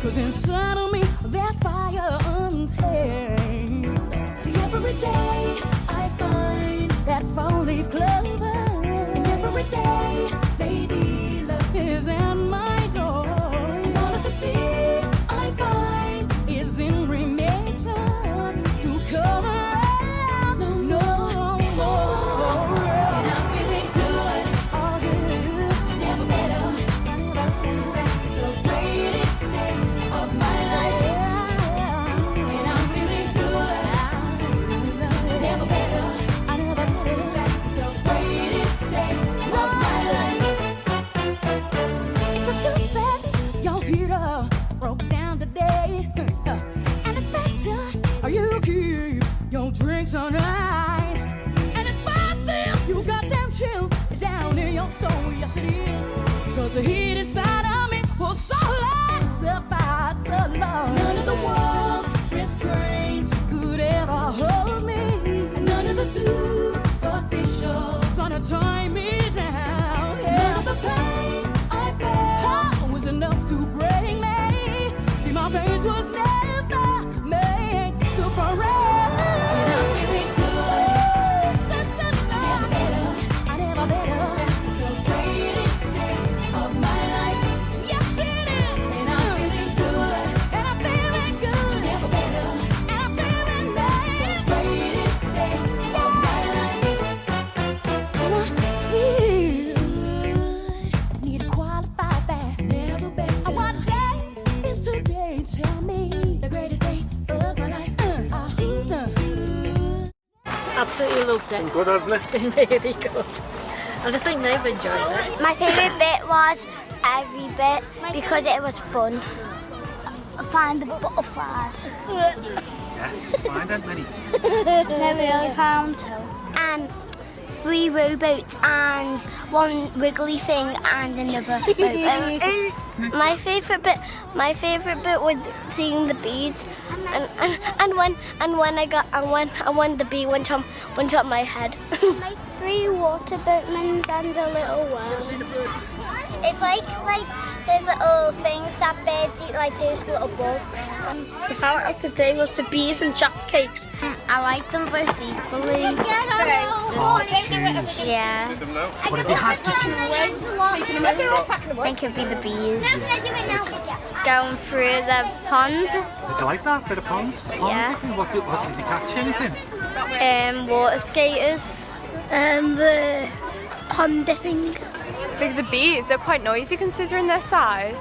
Cause inside of me there's fire untamed. See, every day I find that four-leaf clover, and every day Lady Luck is at my door. And all of the fear I find is in remission to cover up. No more. And I'm feeling good, all good, never better. That's the greatest day of my life. And I'm feeling good, never better. That's the greatest day of my life. It's a good thing your heater broke down today. And it's better you keep your drinks on ice. And it's better you got them chills down in your soul. Yes it is, cause the heat inside of me will so last so long. None of the world's restraints could ever hold me, and none of the superficial gonna tie me down. None of the pain I felt was enough to break me. See, my pain was never made to parade. And I'm feeling good, never better. I never better. That's the greatest day of my life. Yes it is. And I'm feeling good, and I'm feeling good, never better. And I'm feeling nice. The greatest day of my life. And I feel good. I need to qualify that. Never better. What day is today? Tell me the greatest day of my life. Absolutely loved it. Good, hasn't it? It's been really good. And I think they've enjoyed it. My favourite bit was every bit because it was fun. Find the butterflies. Yeah, find that many. No, we only found two. 3 rowboats and 1 wiggly thing and another rowboat. My favourite bit was seeing the bees, and when the bee went on my head. 3 water boatmen and a little worm. It's like the little things that birds eat, like those little bugs. The highlight of today was the bees and jack cakes. I like them both equally. Yeah. But if you had to choose, I think it'd be the bees. Going through the pond. did you like that bit of ponds? Yeah. What did you catch? Anything? Water skaters. The pond thing. I think the bees, they're quite noisy considering their size.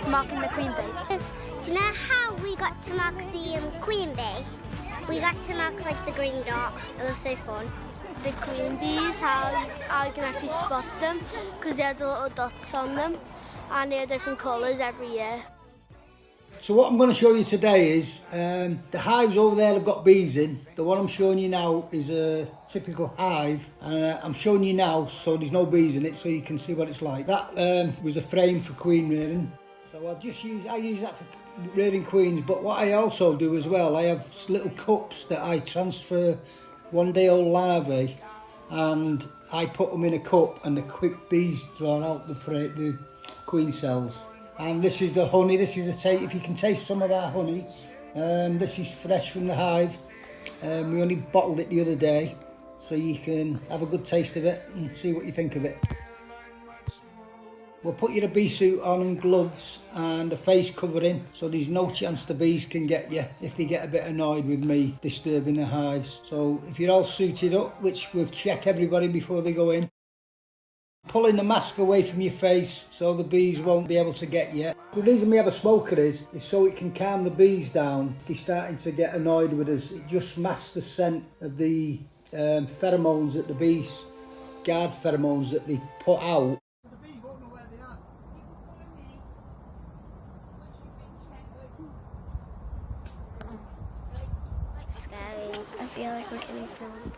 Marking the queen bee. Do you know how we got to mark the queen bee? We got to mark like the green dot. It was so fun. The queen bees, how you can actually spot them because they had the little dots on them and they are different colours every year. So what I'm going to show you today is the hives over there have got bees in. The one I'm showing you now is a typical hive, and I'm showing you now so there's no bees in it, so you can see what it's like. That was a frame for queen rearing, so I use that for rearing queens. But what I also do as well, I have little cups that I transfer 1-day-old larvae, and I put them in a cup, and the quick bees draw out the queen cells. And this is the honey. This is if you can taste some of our honey. This is fresh from the hive. We only bottled it the other day, so you can have a good taste of it and see what you think of it. We'll put you a bee suit on and gloves and a face covering, so there's no chance the bees can get you if they get a bit annoyed with me disturbing the hives. So if you're all suited up, which we'll check everybody before they go in. pulling the mask away from your face so the bees won't be able to get you. The reason we have a smoker is so it can calm the bees down if they're starting to get annoyed with us. It just masks the scent of the pheromones that the bees, guard pheromones that they put out. Scary. I feel like we're getting filmed.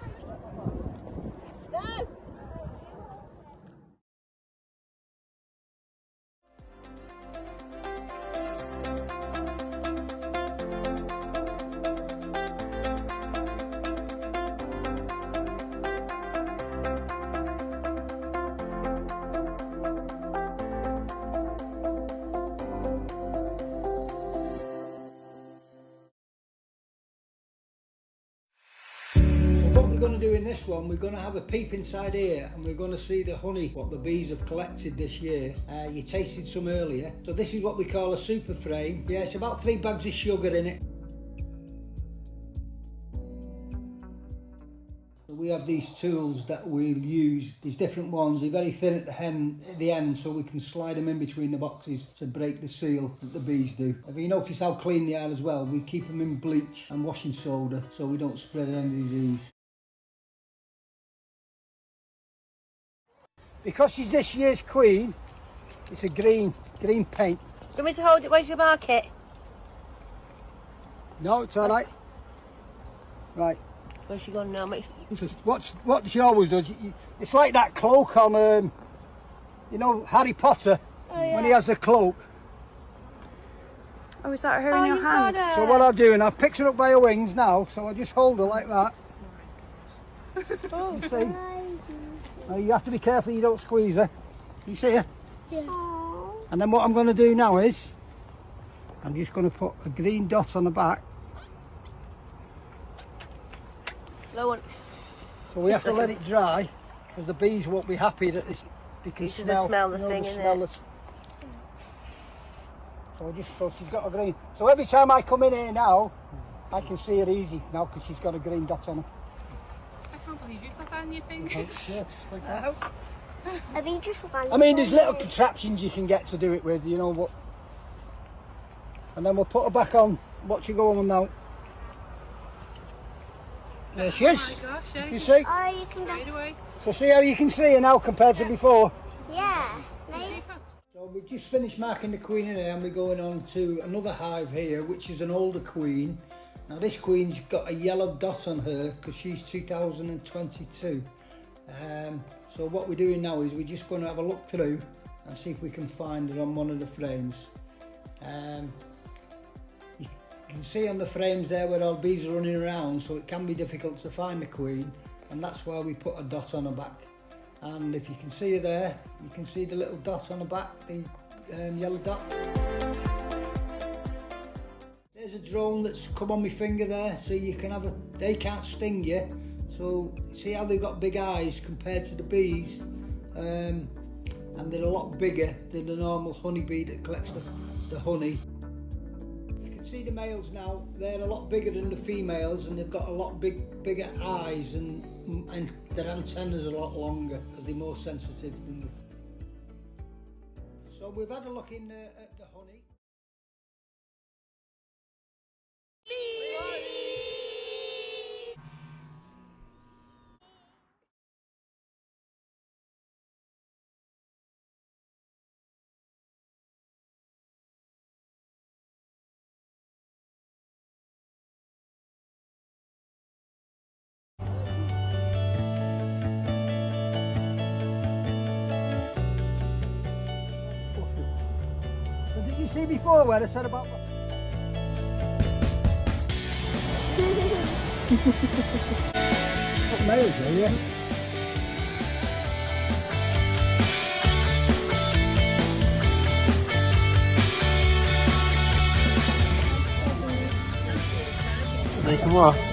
What we're going to do in this one, we're going to have a peep inside here and we're going to see the honey what the bees have collected this year. You tasted some earlier. So this is what we call a super frame. Yeah, it's about 3 bags of sugar in it. So we have these tools that we'll use, these different ones. They're very thin at the end so we can slide them in between the boxes to break the seal that the bees do. Have you noticed how clean they are as well? We keep them in bleach and washing soda so we don't spread any disease. Because she's this year's queen, it's a green paint. Do you want me to hold it? Where's your market? No, it's all right. Right. Where's she gone now, mate? Just what she always does, it's like that cloak on, you know, Harry Potter, when he has the cloak. Oh, is that her in your hand? So what I'll do, and I'll pick her up by her wings now, so I just hold her like that. You see? Now you have to be careful you don't squeeze her. You see her? Yeah. And then what I'm going to do now is, I'm just going to put a green dot on the back. Low one. So we have to let it dry, because the bees won't be happy that they can smell the you know, thing, the innit? smell of. So she's got a green. So every time I come in here now, I can see her easy now because she's got a green dot on her. I can't believe you put that on your fingers. Yeah, just like that. Have you just I mean, there's little contraptions you can get to do it with, you know what. And then we'll put her back on. Watch her go on now. There she is. Oh my gosh, yeah. You see? Oh, you can Straight go. away. So see how you can see her now compared to before. Yeah. So we've just finished marking the queen in here and we're going on to another hive here, which is an older queen. Now this queen's got a yellow dot on her because she's 2022. So what we're doing now is we're just going to have a look through and see if we can find her on one of the frames. You can see on the frames there where all bees are running around, so it can be difficult to find the queen, and that's why we put a dot on her back. And if you can see her there, you can see the little dot on the back, the yellow dot. There's a drone that's come on my finger there, so you can have they can't sting you. So see how they've got big eyes compared to the bees, and they're a lot bigger than the normal honeybee that collects the honey. You can see the males now, they're a lot bigger than the females, and they've got a lot bigger eyes, and their antennas are a lot longer because they're more sensitive than So we've had a look in at the honey. So did you see before where I said about males there, yeah? They come off.